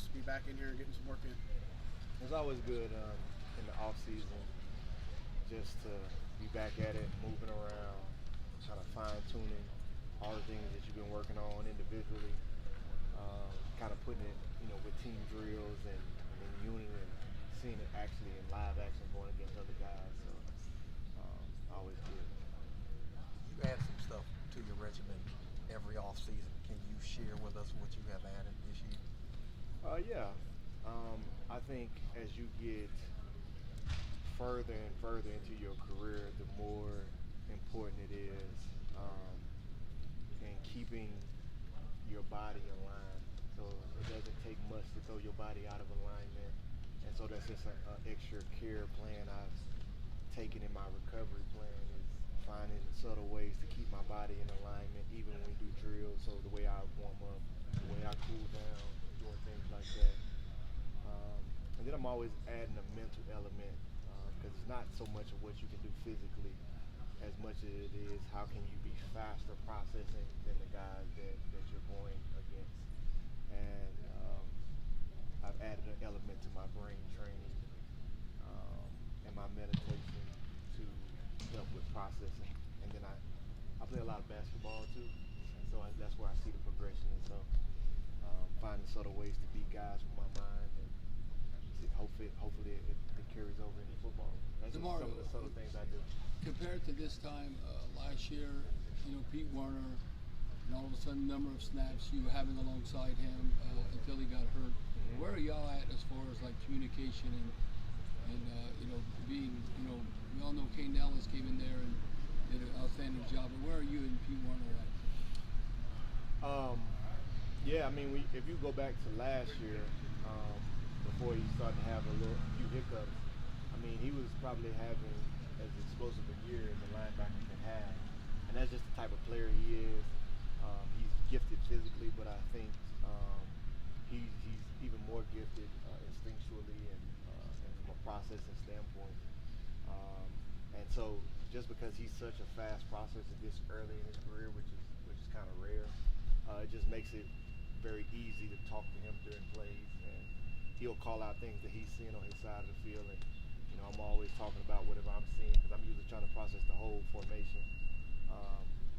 to be back in here and getting some work in? It's always good in the off season just to be back at it, moving around, kind of fine tuning all the things that you've been working on individually, kind of putting it, with team drills and in unit and seeing it actually in live action going against other guys. So always good. You add some stuff to your regimen every off season. Can you share with us what you have added this year? Yeah. I think as you get further and further into your career, the more important it is in keeping your body aligned. So it doesn't take much to throw your body out of alignment. And so that's just an extra care plan I've taken in my recovery plan is finding subtle ways to keep my body in alignment even when we do drills. So the way I warm up, the way I cool down, doing things like that. And then I'm always adding a mental element because it's not so much of what you can do physically as much as it is how can you be faster processing than the guys that you're going against. And I've added an element to my brain training and my meditation to help with processing. And then I play a lot of basketball too, and so that's where I see the progression. And so finding subtle ways to beat guys with my mind and hopefully it carries over into football. That's just some of the subtle things I do. Compared to this time last year, Pete Werner, and all of a sudden number of snaps you were having alongside him until he got hurt. Mm-hmm. Where are y'all at as far as like communication and being, we all know Kane Ellis came in there and did an outstanding job, but where are you and Pete Werner at? Yeah, I mean, if you go back to last year, before he started to have a few hiccups, I mean, he was probably having as explosive a year as a linebacker can have, and that's just the type of player he is. He's gifted physically, but I think he's even more gifted instinctually and from a processing standpoint. And so, just because he's such a fast processor this early in his career, which is kind of rare, it just makes it very easy to talk to him during plays, and he'll call out things that he's seeing on his side of the field. And I'm always talking about whatever I'm seeing because I'm usually trying to process the whole formation.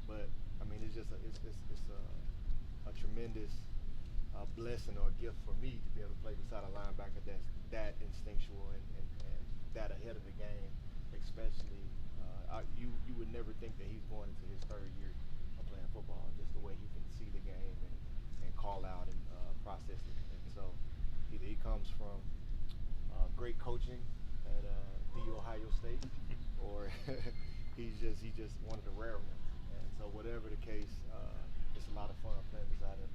But I mean, it's just a tremendous blessing or a gift for me to be able to play beside a linebacker that's that instinctual and that ahead of the game, especially. You would never think that he's going into his third year of playing football, just the way he can see the game and call out and process it. And so either he comes from great coaching at the Ohio State, or he's just one of the rare ones. And so whatever the case, it's a lot of fun playing beside him.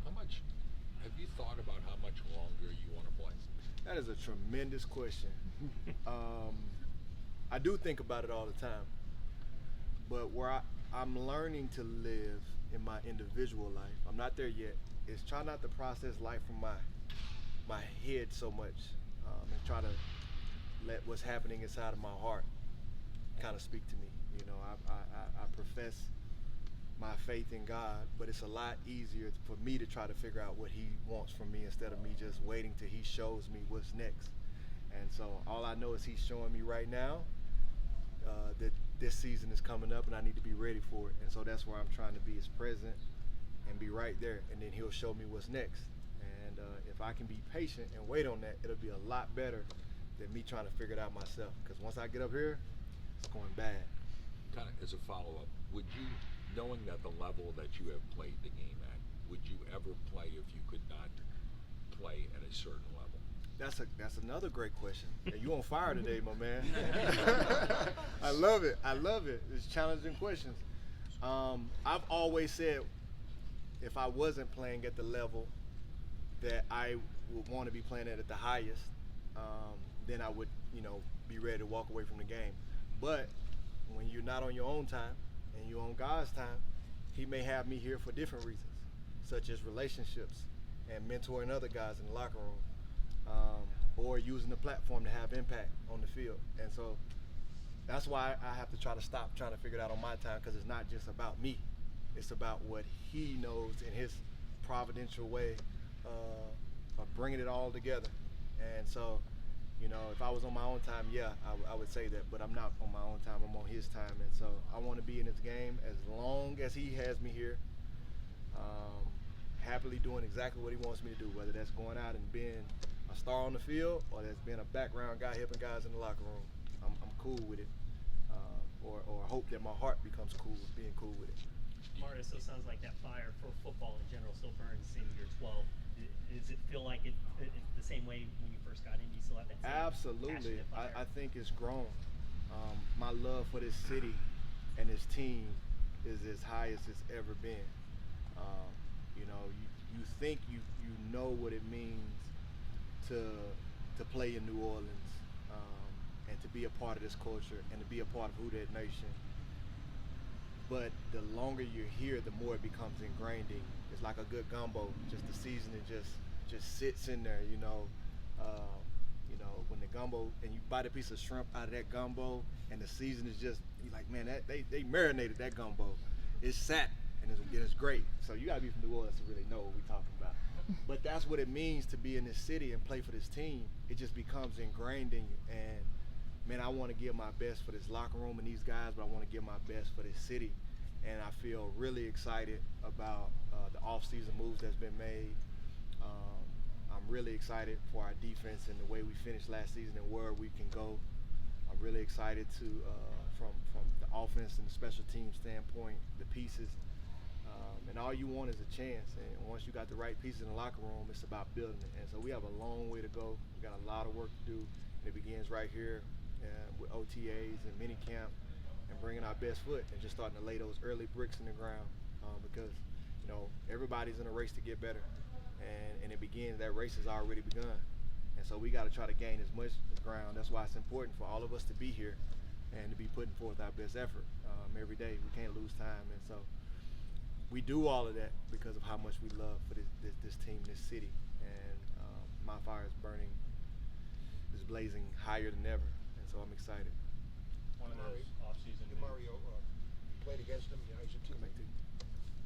How much have you thought about how much longer you want to play? That is a tremendous question. I do think about it all the time, but where I'm learning to live in my individual life, I'm not there yet, is try not to process life from my head so much and try to let what's happening inside of my heart kind of speak to me. I profess my faith in God, but it's a lot easier for me to try to figure out what he wants from me instead of me just waiting till he shows me what's next. And so all I know is he's showing me right now that this season is coming up and I need to be ready for it. And so that's where I'm trying to be, is present and be right there. And then he'll show me what's next. And if I can be patient and wait on that, it'll be a lot better than me trying to figure it out myself. Because once I get up here, it's going bad. Kind of as a follow-up, would you, knowing that the level that you have played the game at, would you ever play if you could not play at a certain level? That's another great question. You on fire today, my man. I love it. It's challenging questions. I've always said if I wasn't playing at the level that I would want to be playing at the highest, then I would, be ready to walk away from the game. But when you're not on your own time and you're on God's time, he may have me here for different reasons, such as relationships and mentoring other guys in the locker room. Or using the platform to have impact on the field. And so that's why I have to try to stop trying to figure it out on my time, because it's not just about me. It's about what he knows in his providential way of bringing it all together. And so, you know, if I was on my own time, yeah, I would say that, but I'm not on my own time. I'm on his time, and so I want to be in this game as long as he has me here, happily doing exactly what he wants me to do, whether that's going out and being a star on the field or that's being a background guy helping guys in the locker room. I'm cool with it, or I hope that my heart becomes cool with being cool with it. Mario, so it sounds like that fire for football in general still burns in year 12. Does it feel like it's the same way when you first got in? Do you still have that same Absolutely. passionate fire? I think it's grown. My love for this city and this team is as high as it's ever been. You know, you think you know what it means to play in New Orleans, and to be a part of this culture and to be a part of Who Dat Nation. But the longer you're here, the more it becomes ingrained in you. It's like a good gumbo. Just the seasoning just sits in there, you know. When the gumbo, and you bite a piece of shrimp out of that gumbo, and the season is just, you're like, man, they marinated that gumbo. It's sat, and it's great. So you gotta be from New Orleans to really know what we're talking about. But that's what it means to be in this city and play for this team. It just becomes ingrained in you. And man, I want to give my best for this locker room and these guys, but I want to give my best for this city. And I feel really excited about the off-season moves that's been made. I'm really excited for our defense and the way we finished last season and where we can go. I'm really excited to, from the offense and the special team standpoint, the pieces. And all you want is a chance. And once you got the right pieces in the locker room, it's about building it. And so we have a long way to go. We got a lot of work to do. And it begins right here with OTA'S and minicamp and bringing our best foot and just starting to lay those early bricks in the ground, because, you know, everybody's in a race to get better. And it begins, that race has already begun. And so we got to try to gain as much ground. That's why it's important for all of us to be here and to be putting forth our best effort every day. We can't lose time. And so we do all of that because of how much we love for this team, this city. And my fire is burning, is blazing higher than ever. And so I'm excited. One of those off-season Demario, you played against him. You know, he's your teammate.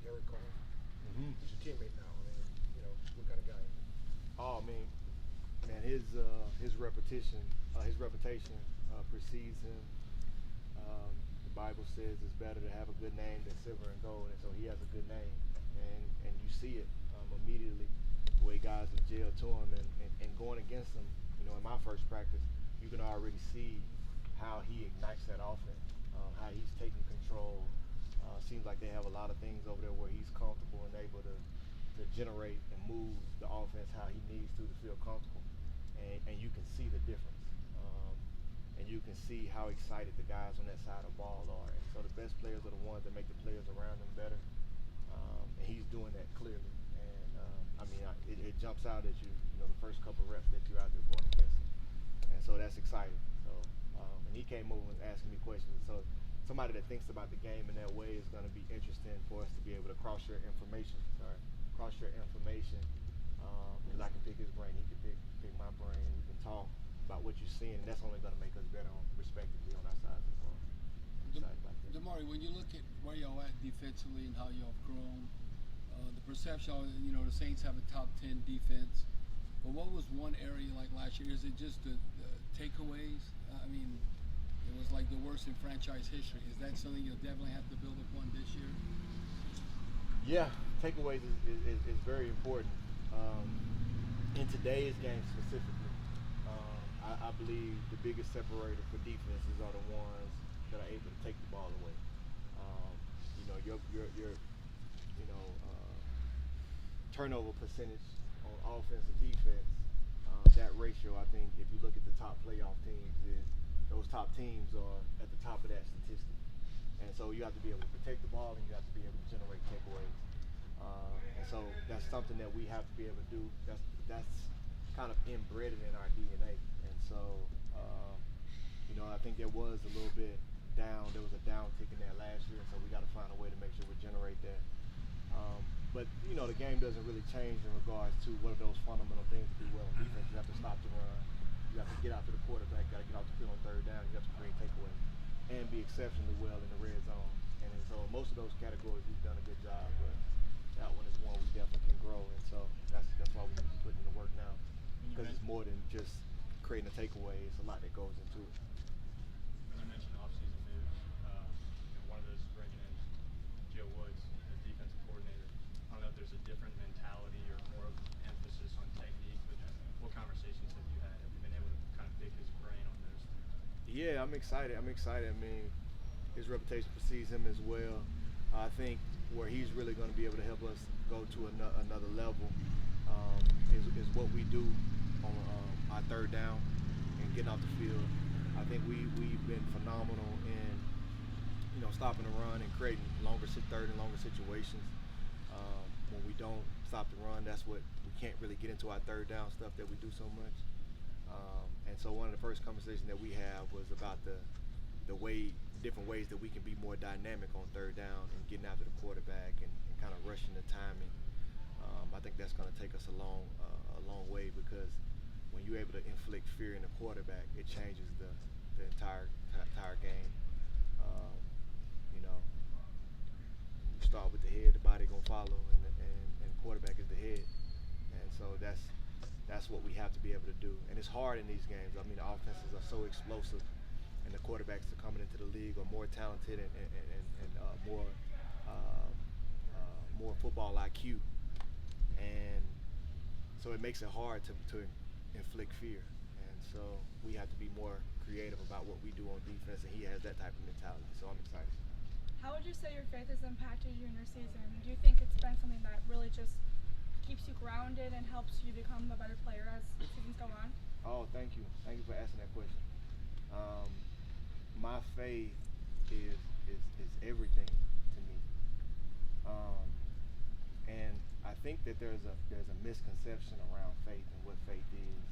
Derek Carr. Mm-hmm. He's your teammate now. I mean, you know, what kind of guy? Oh, man, his reputation precedes him. The Bible says it's better to have a good name than silver and gold, and so he has a good name, and you see it immediately the way guys have jailed to him, and going against him. You know, in my first practice, you can already see how he ignites that offense, how he's taking control. Seems like they have a lot of things over there where he's comfortable and able to generate and move the offense how he needs to feel comfortable, and you can see the difference, and you can see how excited the guys on that side of the ball are. And so the best players are the ones that make the players around them better, and he's doing that clearly. And it jumps out at you, you know, the first couple of reps that you're out there going against him, and so that's exciting. So and he came over and asking me questions. So somebody that thinks about the game in that way is going to be interesting for us to be able to cross-share information. Because I can pick his brain, he can pick my brain, and we can talk about what you're seeing, and that's only going to make us better respectively on our sides of the ball. Demario, when you look at where y'all at defensively and how y'all have grown, the perception, you know, the Saints have a top 10 defense. But what was one area like last year? Is it just the takeaways? I mean, it was like the worst in franchise history. Is that something you'll definitely have to build upon this year? Yeah, takeaways is very important. In today's game specifically, I believe the biggest separator for defenses are the ones that are able to take the ball away. Your turnover percentage on offense and defense, that ratio, I think if you look at the top playoff teams, those top teams are at the top of that statistic. And so you have to be able to protect the ball, and you have to be able to generate takeaways. And so that's something that we have to be able to do. That's kind of inbred in our DNA. And so, I think there was a little bit down. There was a downtick in that last year, so we got to find a way to make sure we generate that. But the game doesn't really change in regards to what are those fundamental things to do well in defense. You have to stop the run. You have to get out to the quarterback. You got to get off the field on third down. You have to create takeaways and be exceptionally well in the red zone. And so most of those categories we've done a good job. But that one is one we definitely can grow. And so that's why we need to put in the work now, And you because it's mentioned- more than just creating a takeaway. It's a lot that goes into it. You mentioned off-season moves. One of those is bringing in Joe Woods as defensive coordinator. I don't know if there's a different mentality or more of an emphasis on technique, but what conversations have you had? Have you been able to kind of pick his brain on those? Yeah, I'm excited. I mean, his reputation precedes him as well. I think where he's really going to be able to help us go to another level is what we do on our third down and getting off the field. I think we've been phenomenal in stopping the run and creating third and longer situations. When we don't stop the run, that's what we can't really get into our third down stuff that we do so much. And so one of the first conversations that we have was about the different ways that we can be more dynamic on third down and getting after the quarterback and kind of rushing the timing. I think that's going to take us a long way, because when you're able to inflict fear in the quarterback, it changes the entire game. You start with the head, the body gonna follow, and quarterback is the head. And so that's what we have to be able to do. And it's hard in these games. I mean, the offenses are so explosive, and the quarterbacks that are coming into the league are more talented and more football IQ. And so it makes it hard to inflict fear. And so we have to be more creative about what we do on defense, and he has that type of mentality. So I'm excited. How would you say your faith has impacted you in your season? Do you think it's been something that really just keeps you grounded and helps you become a better player as seasons go on? Oh, thank you. Thank you for asking that question. My faith is everything to me. And I think that there's a misconception around faith and what faith is.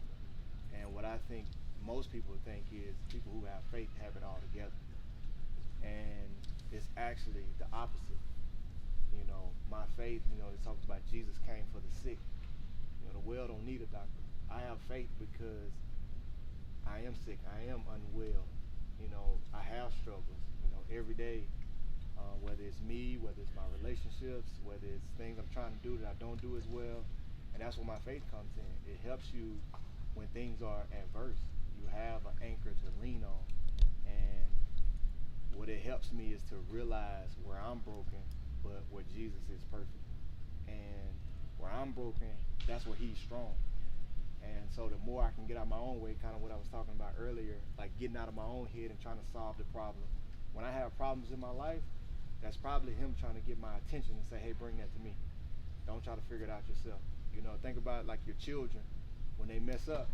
And what I think most people think is people who have faith have it all together. And it's actually the opposite. My faith, it talks about Jesus came for the sick. The well don't need a doctor. I have faith because I am sick. I am unwell. I have struggles. Every day, whether it's me, whether it's my relationships, whether it's things I'm trying to do that I don't do as well. And that's where my faith comes in. It helps you when things are adverse. You have an anchor to lean on. And what it helps me is to realize where I'm broken, but where Jesus is perfect. And where I'm broken, that's where he's strong. And so the more I can get out of my own way, kind of what I was talking about earlier, like getting out of my own head and trying to solve the problem. When I have problems in my life, that's probably him trying to get my attention and say, hey, bring that to me. Don't try to figure it out yourself. Think about it like your children. When they mess up,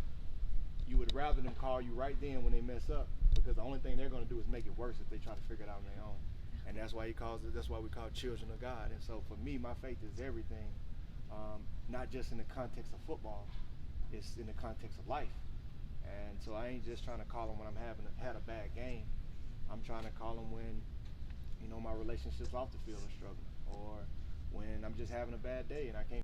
you would rather them call you right then when they mess up, because the only thing they're going to do is make it worse if they try to figure it out on their own. And that's why that's why we call children of God. And so for me, my faith is everything, not just in the context of football, it's in the context of life. And so I ain't just trying to call him when I'm had a bad game. I'm trying to call him when, my relationships off the field are struggling, or when I'm just having a bad day and I can't